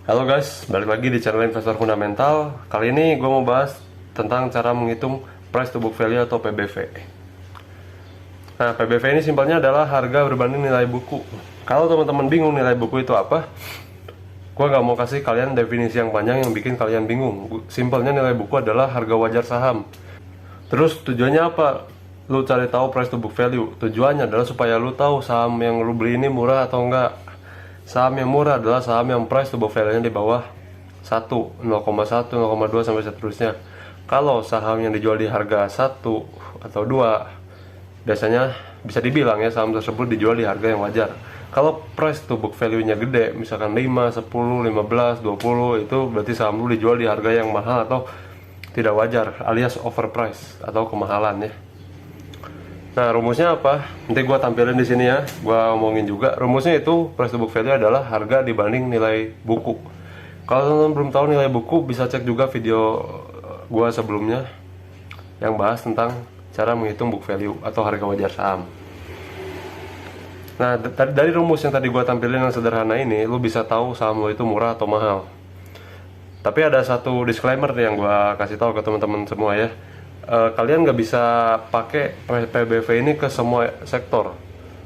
Halo guys, balik lagi di channel Investor Fundamental. Kali ini gue mau bahas tentang cara menghitung price to book value atau PBV. Nah, PBV ini simpelnya adalah harga berbanding nilai buku. Kalau teman-teman bingung nilai buku itu apa, gue nggak mau kasih kalian definisi yang panjang yang bikin kalian bingung. Simpelnya nilai buku adalah harga wajar saham. Terus tujuannya apa? Lu cari tahu price to book value. Tujuannya adalah supaya lu tahu saham yang lu beli ini murah atau enggak. Saham yang murah adalah saham yang price to book value-nya di bawah 1, 0,1, 0,2 sampai seterusnya. Kalau saham yang dijual di harga 1 atau 2, biasanya bisa dibilang ya saham tersebut dijual di harga yang wajar. Kalau price to book value-nya gede, misalkan 5, 10, 15, 20, itu berarti saham lu dijual di harga yang mahal atau tidak wajar, alias overprice atau kemahalan ya. Nah, rumusnya apa? Nanti gue tampilin di sini ya. Gue omongin juga. Rumusnya itu price to book value adalah harga dibanding nilai buku. Kalau teman-teman belum tahu nilai buku, bisa cek juga video gue sebelumnya yang bahas tentang cara menghitung book value atau harga wajar saham. Nah, dari rumus yang tadi gue tampilin yang sederhana ini, lu bisa tahu saham lo itu murah atau mahal. Tapi ada satu disclaimer nih yang gue kasih tahu ke teman-teman semua ya. Kalian nggak bisa pakai PBV ini ke semua sektor.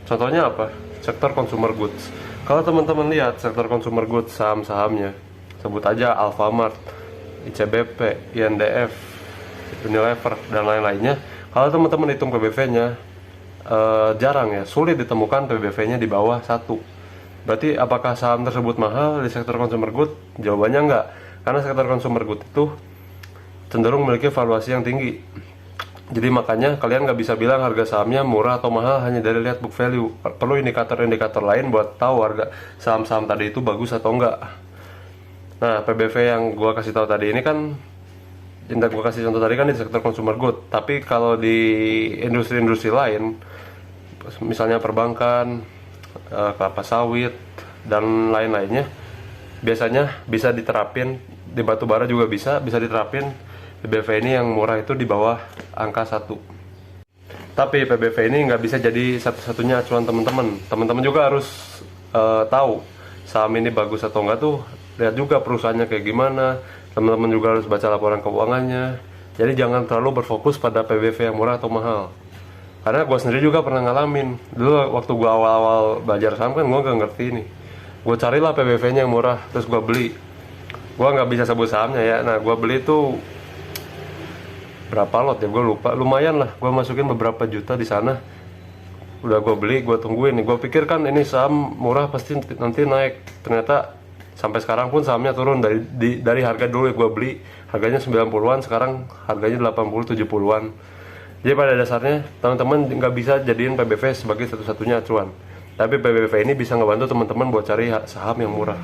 Contohnya apa? Sektor consumer goods. Kalau teman-teman lihat sektor consumer goods saham-sahamnya, sebut aja Alfamart, ICBP, INDF, Unilever, dan lain-lainnya. Kalau teman-teman hitung PBV-nya, jarang ya, sulit ditemukan PBV-nya di bawah 1. Berarti apakah saham tersebut mahal di sektor consumer goods? Jawabannya enggak. Karena sektor consumer goods itu cenderung memiliki valuasi yang tinggi. Jadi makanya kalian nggak bisa bilang harga sahamnya murah atau mahal hanya dari lihat book value. Perlu indikator-indikator lain buat tahu harga saham-saham tadi itu bagus atau enggak. Nah, PBV yang gue kasih tahu tadi ini kan, yang gue kasih contoh tadi kan di sektor consumer good. Tapi kalau di industri-industri lain, misalnya perbankan, kelapa sawit, dan lain-lainnya, biasanya bisa diterapin. Di batubara juga bisa diterapin PBV ini yang murah itu di bawah angka 1. Tapi PBV ini nggak bisa jadi satu-satunya acuan teman-teman. Teman-teman juga harus tahu saham ini bagus atau enggak tuh. Lihat juga perusahaannya kayak gimana. Teman-teman juga harus baca laporan keuangannya. Jadi jangan terlalu berfokus pada PBV yang murah atau mahal. Karena gue sendiri juga pernah ngalamin. Dulu waktu gue awal-awal belajar saham kan gue nggak ngerti nih. Gue carilah PBV-nya yang murah, terus gue beli. Gue nggak bisa sebut sahamnya ya. Nah, gue beli tuh berapa lot ya, gue lupa, lumayan lah, gue masukin beberapa juta di sana. Udah gue beli, gue tungguin nih, gue pikir kan ini saham murah pasti nanti naik. Ternyata sampai sekarang pun sahamnya turun dari harga dulu gue beli, harganya 90-an, sekarang harganya 80-70-an. Jadi pada dasarnya teman-teman nggak bisa jadiin PBV sebagai satu-satunya acuan, tapi PBV ini bisa ngebantu teman-teman buat cari saham yang murah.